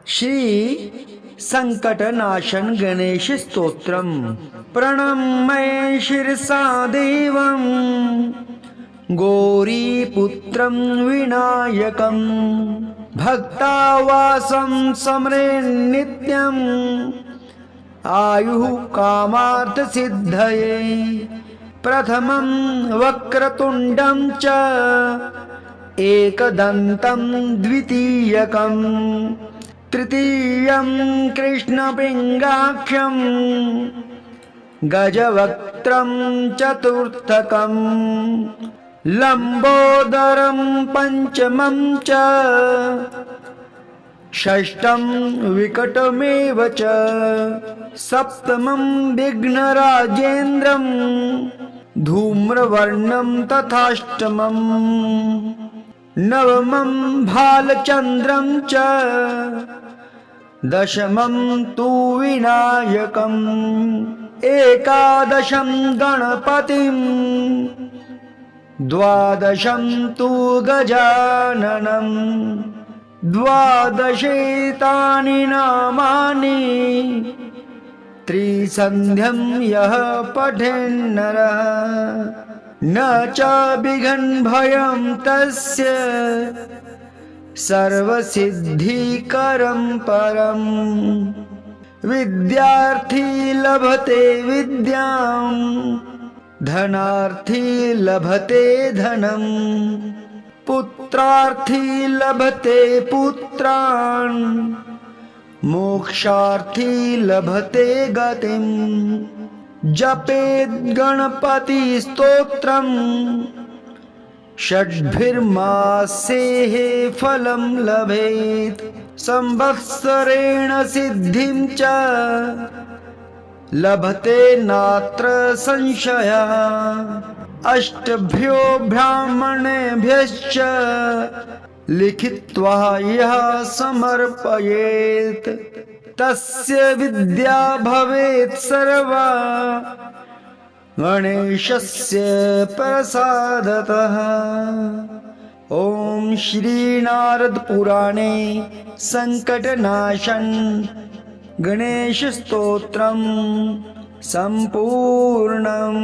श्री संकटनाशन गणेश स्तोत्रम। प्रणम्य शिरसा देवं गौरीपुत्रं विनायकं भक्तावासं स्मरेन् नित्यं आयुः कामार्थसिद्धये। प्रथमं वक्रतुण्डं च एकदन्तं द्वितीयकं तृतीयं कृष्णपिङ्गाख्यं गजवक्त्रं चतुर्थकं लम्बोदरं पञ्चमं च षष्ठं विकटमेव च सप्तमं विघ्नराजेन्द्रं धूम्रवर्णं तथाष्टमं नवमं भालचन्द्रं च दशमं तु विनायकम् एकादशं गणपतिं द्वादशं तु गजाननं द्वादशेतानि नामानि त्रिसन्ध्यं यः पठेन्नरः न च विघ्नभयं तस्य सर्वसिद्धिकरं परं। विद्यार्थी लभते विद्यां धनार्थी लभते धनं पुत्रार्थी लभते पुत्रान् मोक्षार्थी लभते गतिं। जपेत् गणपति स्तोत्रं षड्भिर्मासेः फलं लभेत् संवत्सरेण सिद्धिं च लभते नात्र संशयः। अष्टभ्यो ब्राह्मणेभ्यश्च लिखित्वा यः समर्पयेत् तस्य विद्या भवेत् सर्वा गणेशस्य प्रसादतः। ॐ श्री नारद पुराणे संकटनाशन गणेश स्तोत्रम संपूर्णम्।